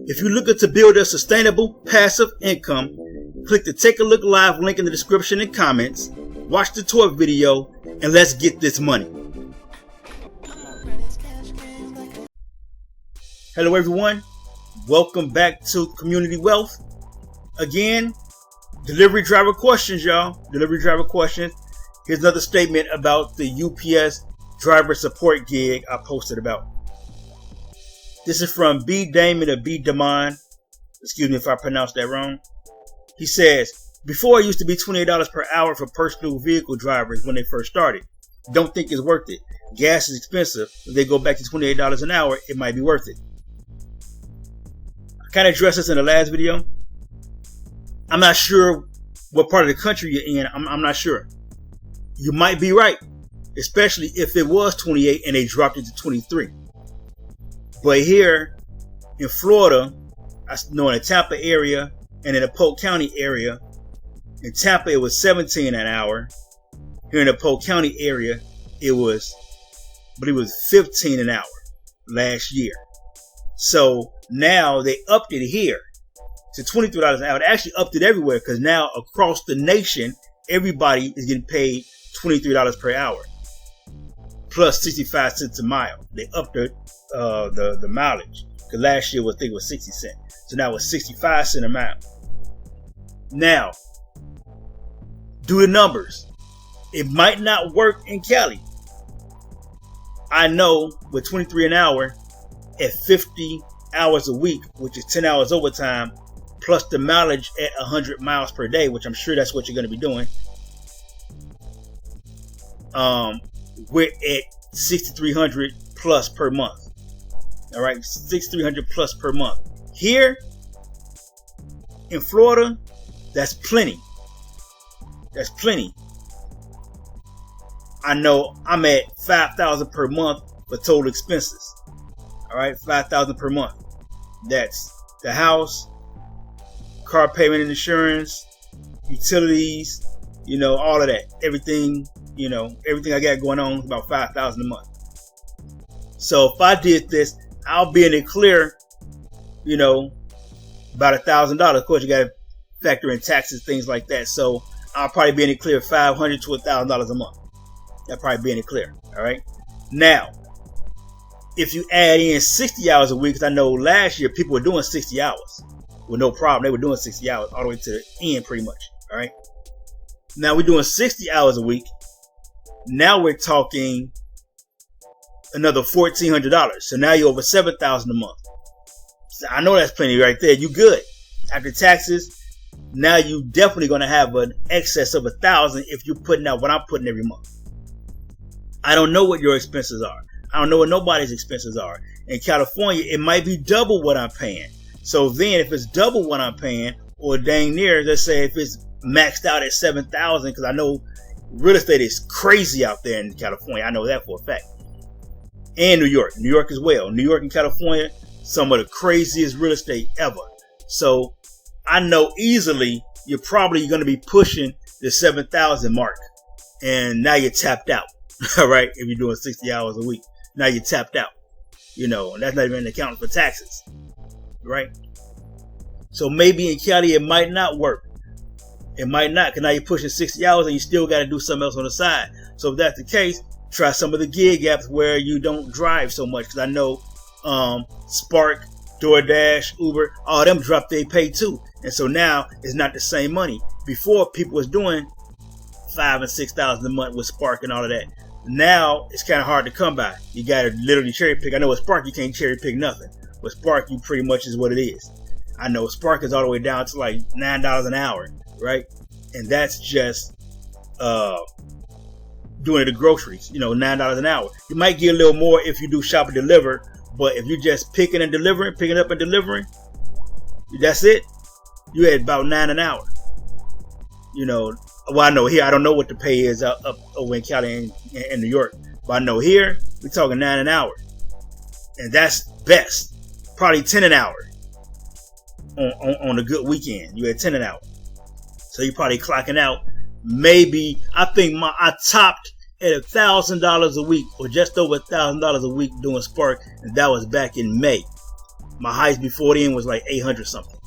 If you're looking to build a sustainable passive income, click the Take a Look Live link in the description and comments, watch the tour video, and let's get this money. Hello everyone, welcome back to Community Wealth. Again, delivery driver questions, y'all. Delivery driver questions. Here's another statement about the UPS driver support gig I posted about. This is from B. Damon or B. Damon. Excuse me if I pronounced that wrong. He says, before it used to be $28 per hour for personal vehicle drivers when they first started. Don't think it's worth it. Gas is expensive. If they go back to $28 an hour, it might be worth it. I kind of addressed this in the last video. I'm not sure what part of the country you're in. I'm not sure. You might be right, especially if it was 28 and they dropped it to 23. But here in Florida, I know in the Tampa area and in the Polk County area, in Tampa it was 17 an hour. Here in the Polk County area, it was 15 an hour last year. So now they upped it here to $23 an hour. They actually upped it everywhere because now across the nation, everybody is getting paid $23 per hour plus 65 cents a mile. They upped the mileage because last year I think it was 60 cents. So now it's 65 cents a mile. Now, do the numbers. It might not work in Cali. I know with 23 an hour at 50 hours a week, which is 10 hours overtime, plus the mileage at 100 miles per day, which I'm sure that's what you're going to be doing. We're at $6,300 plus per month. All right, $6,300 plus per month. Here in Florida, that's plenty. That's plenty. I know I'm at $5,000 per month for total expenses. All right, $5,000 per month. That's the house, car payment and insurance, utilities, all of that. Everything, everything I got going on is about $5,000 a month. So if I did this, I'll be in the clear, about $1,000. Of course, you got to factor in taxes, things like that. So I'll probably be in the clear $500 to $1,000 a month. I'll probably be in the clear. All right. Now, if you add in 60 hours a week, because I know last year people were doing 60 hours with no problem. They were doing 60 hours all the way to the end pretty much. All right. Now we're doing 60 hours a week. Now we're talking another $1,400. So now you're over $7,000 a month. So I know that's plenty right there. You good. After taxes, now you definitely going to have an excess of $1,000 if you're putting out what I'm putting every month. I don't know what your expenses are. I don't know what nobody's expenses are. In California, it might be double what I'm paying. So then if it's double what I'm paying, or dang near, let's say if it's maxed out at $7,000, because I know real estate is crazy out there in California. I know that for a fact. And New York as well. New York and California, some of the craziest real estate ever. So I know easily you're probably going to be pushing the 7,000 mark. And now you're tapped out. All right. If you're doing 60 hours a week, now you're tapped out, and that's not even accounting for taxes. Right. So maybe in Cali, it might not work. It might not, because now you're pushing 60 hours and you still got to do something else on the side. So if that's the case, try some of the gig apps where you don't drive so much. Because I know Spark, DoorDash, Uber, all them dropped their pay too. And so now it's not the same money. Before, people was doing $5,000 and $6,000 a month with Spark and all of that. Now it's kind of hard to come by. You got to literally cherry pick. I know with Spark you can't cherry pick nothing. With Spark, you pretty much is what it is. I know Spark is all the way down to like $9 an hour, right? And that's just doing the groceries, $9 an hour. You might get a little more if you do shop and deliver, but if you're just picking up and delivering, that's it. You at about $9 an hour. Well, I know here, I don't know what the pay is up over in Cali and New York, but I know here we're talking $9 an hour, and that's best. Probably $10 an hour on a good weekend. You at $10 an hour, so you're probably clocking out. Maybe I think I topped at $1,000 a week, or just over $1,000 a week doing Spark, and that was back in May. My highest before then was like 800 something,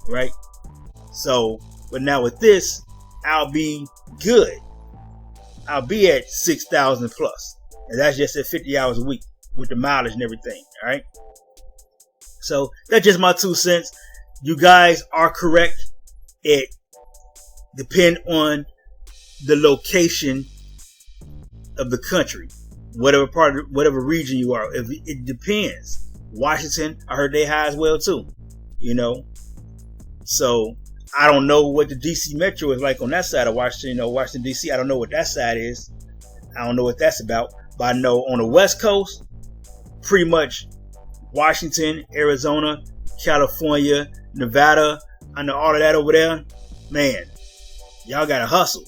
right? So, but now with this, I'll be good. I'll be at 6,000 plus, and that's just at 50 hours a week with the mileage and everything. All right. So that's just my 2 cents. You guys are correct. It depends on the location of the country, whatever region you are. It depends. Washington, I heard they high as well too. You know, so I don't know what the DC Metro is like on that side of Washington. You know, Washington DC. I don't know what that side is. I don't know what that's about. But I know on the West Coast, pretty much Washington, Arizona, California, Nevada. I know all of that over there. Man, y'all gotta hustle.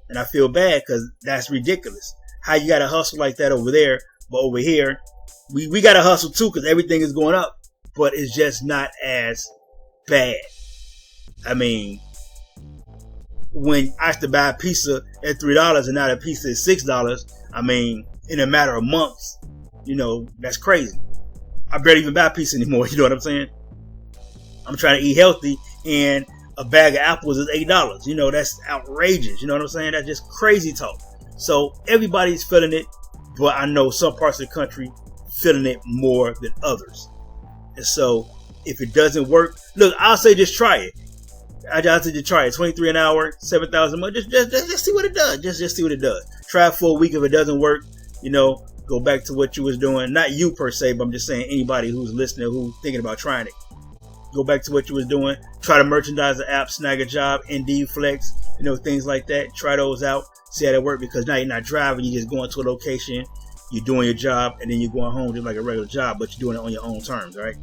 And I feel bad because that's ridiculous. How you gotta hustle like that over there, but over here, we gotta hustle too because everything is going up. But it's just not as bad. I mean, when I used to buy a pizza at $3 and now the pizza is $6, I mean, in a matter of months, you know, that's crazy. I barely even buy pizza anymore, you know what I'm saying? I'm trying to eat healthy, and a bag of apples is $8. You know, that's outrageous. You know what I'm saying? That's just crazy talk. So everybody's feeling it, but I know some parts of the country feeling it more than others. And so if it doesn't work, look, I'll say just try it. I'll say just try it. 23 an hour, 7,000 a month. Just see what it does. Just see what it does. Try it for a week. If it doesn't work, you know, go back to what you was doing. Not you per se, but I'm just saying anybody who's listening, who's thinking about trying it. Go back to what you was doing. Try to merchandise the app, snag a job, Indeed Flex, you know, things like that. Try those out. See how that work, because now you're not driving. You're just going to a location. You're doing your job, and then you're going home just like a regular job, but you're doing it on your own terms, all right?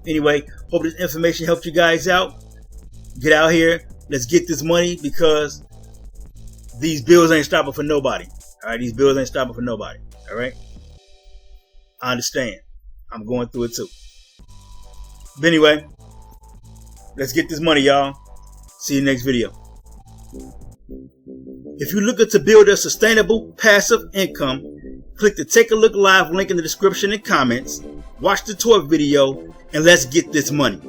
Anyway, hope this information helped you guys out. Get out here. Let's get this money, because these bills ain't stopping for nobody. All right, these bills ain't stopping for nobody. All right, I understand. I'm going through it too. But anyway, let's get this money, y'all. See you next video. If you're looking to build a sustainable passive income, click the Take a Look Live link in the description and comments. Watch the tour video, and let's get this money.